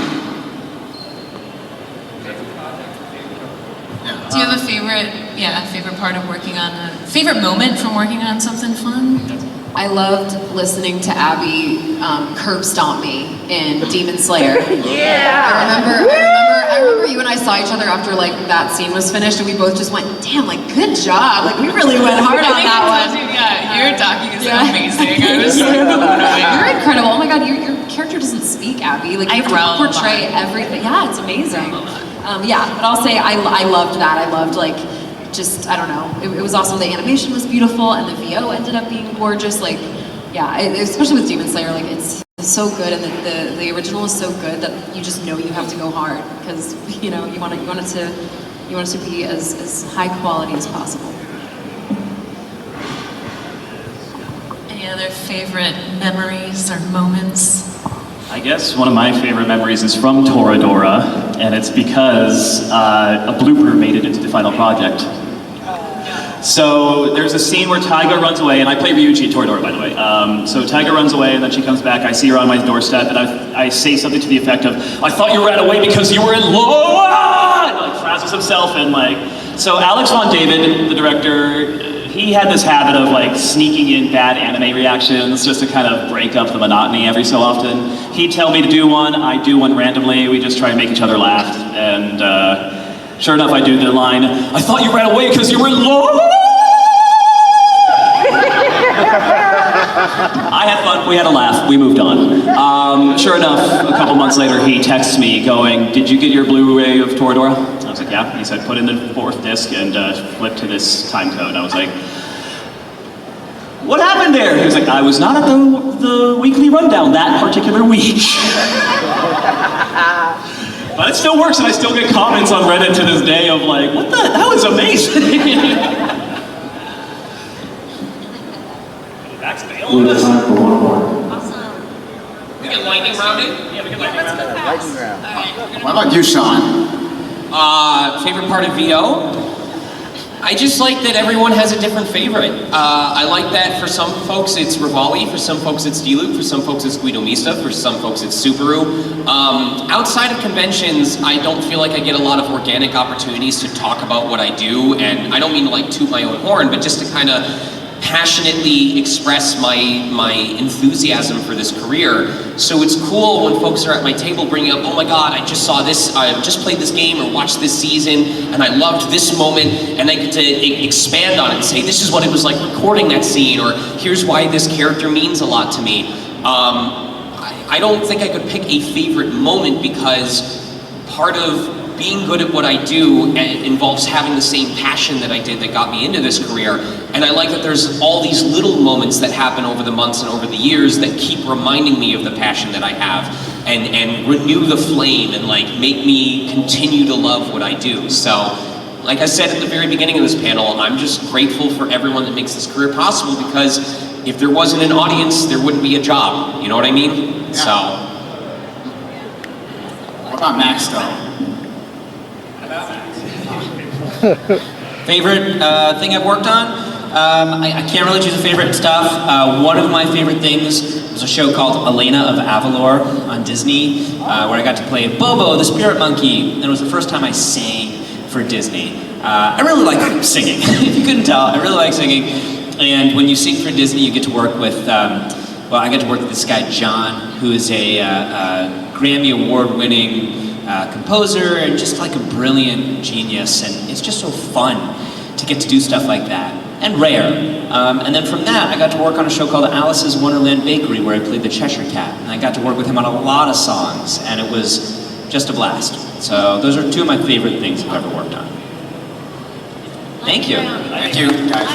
Do you have a favorite part of working on favorite moment from working on something fun? I loved listening to Abby curb stomp me in Demon Slayer. Yeah! I remember you and I saw each other after like that scene was finished, and we both just went, damn, like good job. Like we really went hard on that one. Your talking is amazing. I was so blown away. You're incredible. Oh my god, your character doesn't speak, Abby. Like you have to portray everything. Yeah, it's amazing. Yeah, but I'll say I loved that. I loved like just, I don't know, it was awesome. The animation was beautiful, and the VO ended up being gorgeous. Like, yeah, especially with Demon Slayer, like it's so good, and the original is so good that you just know you have to go hard because you know you want it to be as high quality as possible. Any other favorite memories or moments? I guess one of my favorite memories is from Toradora, and it's because a blooper made it into the final project. So there's a scene where Taiga runs away, and I play Ryuji at Toradora, by the way. So Taiga runs away, and then she comes back. I see her on my doorstep, and I say something to the effect of, "I thought you ran away because you were in love!" And like frazzles himself, and like, so Alex von David, the director, he had this habit of like sneaking in bad anime reactions just to kind of break up the monotony every so often. He'd tell me to do one, I do one randomly, we just try and make each other laugh, and sure enough I do the line, "I thought you ran away because you were in love!" I had fun, we had a laugh, we moved on. Sure enough, a couple months later he texts me going, "Did you get your Blu-ray of Toradora?" I was like, "Yeah." He said, "Put in the 4th disc and flip to this time code." I was like, "What happened there?" He was like, "I was not at the weekly rundown that particular week." But it still works, and I still get comments on Reddit to this day of like, that was amazing. We have time for one more. Awesome. We get lightning rounded? Yeah, we get lightning rounded. Lightning round. What about you, Sean? Favorite part of VO? I just like that everyone has a different favorite. I like that for some folks it's Rivali, for some folks it's D-Loop, for some folks it's Guido Mista, for some folks it's Subaru. Outside of conventions, I don't feel like I get a lot of organic opportunities to talk about what I do, and I don't mean to like toot my own horn, but just to kind of passionately express my enthusiasm for this career. So it's cool when folks are at my table bringing up, oh my God, I just saw this, I just played this game or watched this season, and I loved this moment, and I get to expand on it and say, this is what it was like recording that scene, or here's why this character means a lot to me. I don't think I could pick a favorite moment, because part of being good at what I do involves having the same passion that I did that got me into this career. And I like that there's all these little moments that happen over the months and over the years that keep reminding me of the passion that I have and renew the flame and like make me continue to love what I do. So, like I said at the very beginning of this panel, I'm just grateful for everyone that makes this career possible, because if there wasn't an audience, there wouldn't be a job. You know what I mean? Yeah. So. What about Max though? Favorite thing I've worked on? I can't really choose a favorite stuff. One of my favorite things was a show called Elena of Avalor on Disney, where I got to play Bobo, the spirit monkey, and it was the first time I sang for Disney. I really like singing. If you couldn't tell, I really like singing. And when you sing for Disney, you get to work with, well, I got to work with this guy, John, who is a Grammy Award-winning composer and just like a brilliant genius, and it's just so fun to get to do stuff like that, and rare. And then from that, I got to work on a show called Alice's Wonderland Bakery, where I played the Cheshire Cat, and I got to work with him on a lot of songs, and it was just a blast. So those are two of my favorite things I've ever worked on. Thank you. Thank you, guys.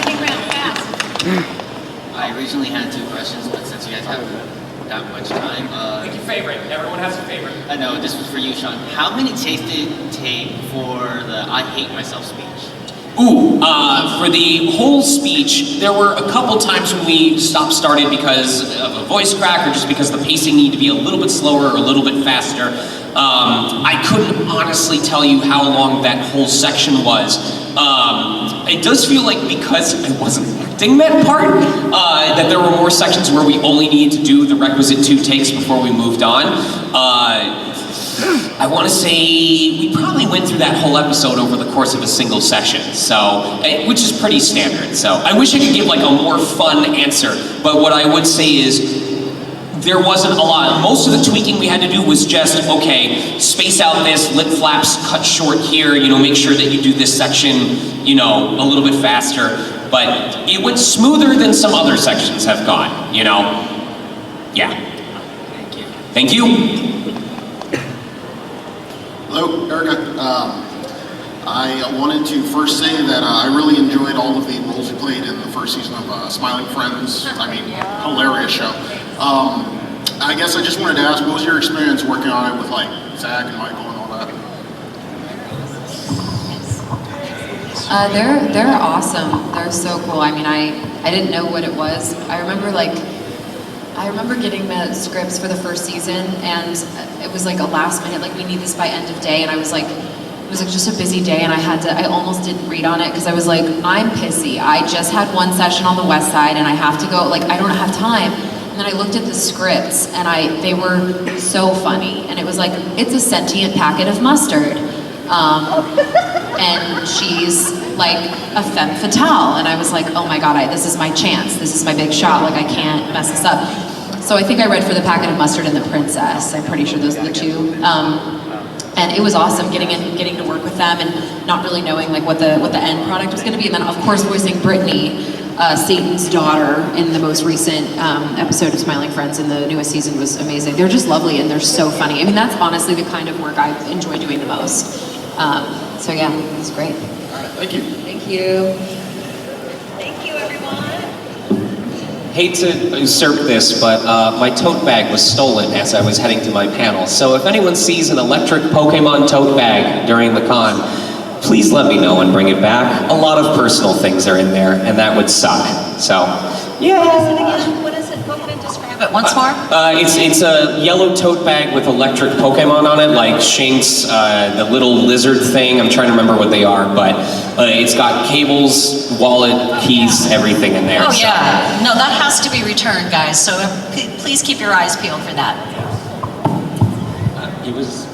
I originally had 2 questions, but since you guys haven't that much time. Pick your favorite. Everyone has a favorite. I know, this was for you, Sean. How many takes did it take for the I hate myself speech? Ooh, for the whole speech, there were a couple times when we started because of a voice crack or just because the pacing needed to be a little bit slower or a little bit faster. I couldn't honestly tell you how long that whole section was. It does feel like because I wasn't acting that part, that there were more sections where we only needed to do the requisite 2 takes before we moved on. I want to say we probably went through that whole episode over the course of a single session, so which is pretty standard. So I wish I could give like a more fun answer, but what I would say is there wasn't a lot. Most of the tweaking we had to do was just, okay, space out this, lip flaps cut short here, you know, make sure that you do this section, you know, a little bit faster. But it went smoother than some other sections have gone, you know? Yeah. Thank you. Thank you. Hello, Erica. I wanted to first say that I really enjoyed all of the roles you played in the first season of Smiling Friends. I mean, hilarious show. I guess I just wanted to ask, what was your experience working on it with like Zach and Michael and all that? They're awesome. They're so cool. I mean, I didn't know what it was. I remember getting the scripts for the first season, and it was like a last minute, like we need this by end of day, and I was like, it was like just a busy day, and I almost didn't read on it because I was like, I'm pissy. I just had 1 session on the West Side, and I have to go, like I don't have time. And then I looked at the scripts, and they were so funny, and it was like, it's a sentient packet of mustard. And she's like a femme fatale, and I was like, oh my god, this is my chance, this is my big shot, like I can't mess this up. So I think I read for the packet of mustard and the princess. I'm pretty sure those are the 2. And it was awesome getting to work with them and not really knowing like what the end product was going to be. And then of course voicing Brittany, Satan's daughter, in the most recent episode of Smiling Friends in the newest season was amazing. They're just lovely and they're so funny. I mean, that's honestly the kind of work I enjoy doing the most. So yeah, it was great. All right, thank you. Thank you. Thank you, everyone. Hate to usurp this, but my tote bag was stolen as I was heading to my panel. So if anyone sees an electric Pokemon tote bag during the con, please let me know and bring it back. A lot of personal things are in there, and that would suck. So, yeah. What is it again? What is it? Go ahead and describe it once more. It's a yellow tote bag with electric Pokemon on it, like Shanks, the little lizard thing. I'm trying to remember what they are, but it's got cables, wallet, keys, everything in there. Oh yeah, no, that has to be returned, guys. So please keep your eyes peeled for that. It was.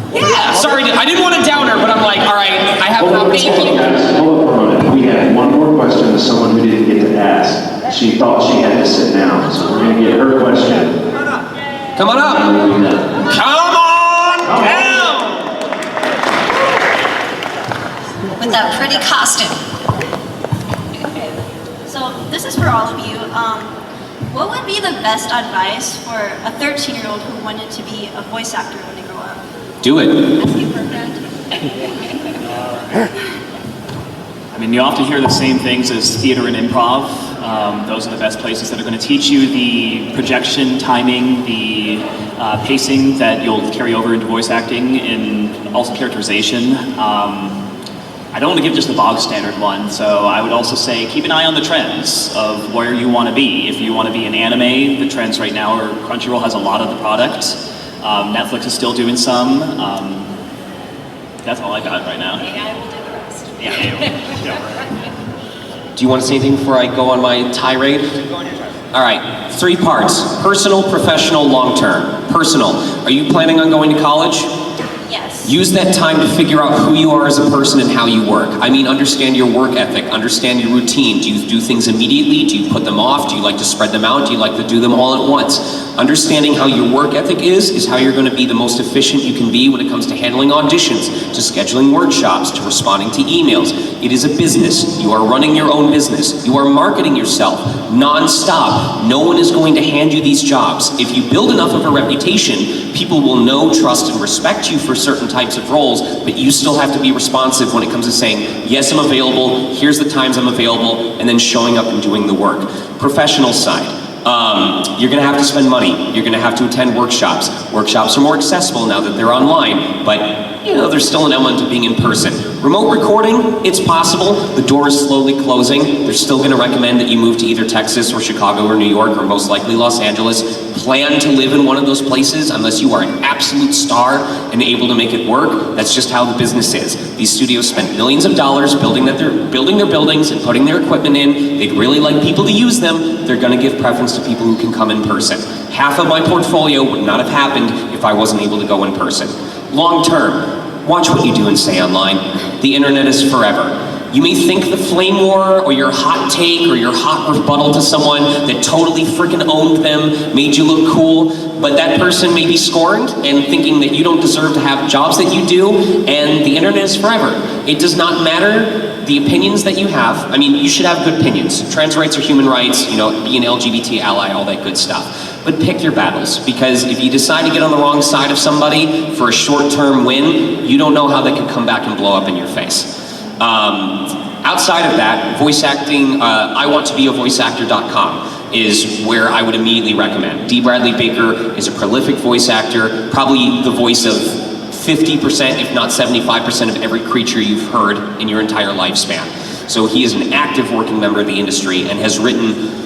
Yeah. Sorry, I didn't want to downer, but I'm like, all right, I have an opportunity. Hold up for a moment. had one more question to someone who didn't get to ask. She thought she had to sit down, so we're going to get her question. Come on up! Come on down! With that pretty costume. So this is for all of you. What would be the best advice for a 13-year-old who wanted to be a voice actor when they grow up? Do it. I mean, you often hear the same things as theater and improv. Those are the best places that are going to teach you the projection, timing, the pacing that you'll carry over into voice acting, and also characterization. I don't want to give just the bog standard one, so I would also say keep an eye on the trends of where you want to be. If you want to be in anime, the trends right now are Crunchyroll has a lot of the product. Netflix is still doing some. That's all I got right now. AI will do the rest. Yeah. Do you want to say anything before I go on my tirade? All right, 3 parts. Personal, professional, long-term. Personal. Are you planning on going to college? Yes. Use that time to figure out who you are as a person and how you work. I mean, understand your work ethic, understand your routine. Do you do things immediately? Do you put them off? Do you like to spread them out? Do you like to do them all at once? Understanding how your work ethic is how you're going to be the most efficient you can be when it comes to handling auditions, to scheduling workshops, to responding to emails. It is a business. You are running your own business. You are marketing yourself non-stop. No one is going to hand you these jobs. If you build enough of a reputation, people will know, trust, and respect you for certain types of roles, but you still have to be responsive when it comes to saying, yes, I'm available, here's the times I'm available, and then showing up and doing the work. Professional side. You're going to have to spend money. You're going to have to attend workshops. Workshops are more accessible now that they're online, but you know, there's still an element of being in person. Remote recording, it's possible. The door is slowly closing. They're still going to recommend that you move to either Texas or Chicago or New York or most likely Los Angeles. Plan to live in one of those places unless you are an absolute star and able to make it work. That's just how the business is. These studios spend millions of dollars building their buildings and putting their equipment in. They'd really like people to use them. They're going to give preference to people who can come in person. Half of my portfolio would not have happened if I wasn't able to go in person. Long term, watch what you do and say online. The internet is forever. You may think the flame war or your hot take or your hot rebuttal to someone that totally freaking owned them made you look cool, but that person may be scorned and thinking that you don't deserve to have jobs that you do, and the internet is forever. It does not matter the opinions that you have. I mean, you should have good opinions. Trans rights are human rights, you know, be an LGBT ally, all that good stuff. But pick your battles, because if you decide to get on the wrong side of somebody for a short-term win, you don't know how they could come back and blow up in your face. Outside of that, voice acting, iwanttobeavoiceactor.com is where I would immediately recommend. D. Bradley Baker is a prolific voice actor, probably the voice of 50%, if not 75% of every creature you've heard in your entire lifespan. So he is an active working member of the industry and has written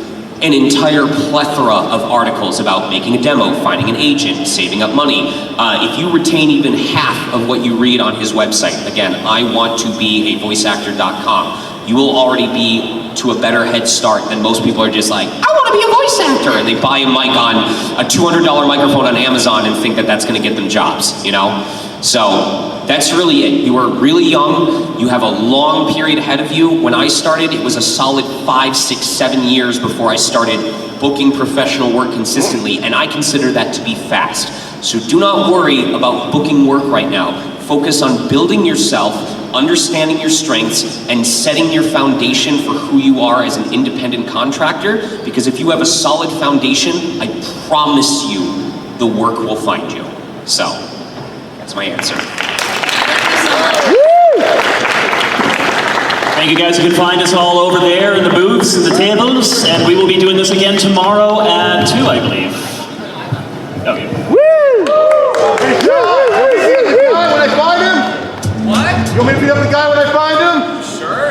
an entire plethora of articles about making a demo, finding an agent, saving up money. If you retain even half of what you read on his website, again, iwanttobeavoiceactor.com, you will already be to a better head start than most people are just like, I want to be a voice actor, and they buy a mic on a $200 microphone on Amazon and think that that's going to get them jobs, you know? So that's really it. You are really young. You have a long period ahead of you. When I started, it was a solid 5, 6, 7 years before I started booking professional work consistently, and I consider that to be fast. So do not worry about booking work right now. Focus on building yourself, understanding your strengths, and setting your foundation for who you are as an independent contractor, because if you have a solid foundation, I promise you the work will find you. So, that's my answer. Thank you guys. You can find us all over there in the booths and the tables, and we will be doing this again tomorrow at 2, I believe. Oh, yeah. When I find him? What? You want me to beat up the guy when I find him? Sure.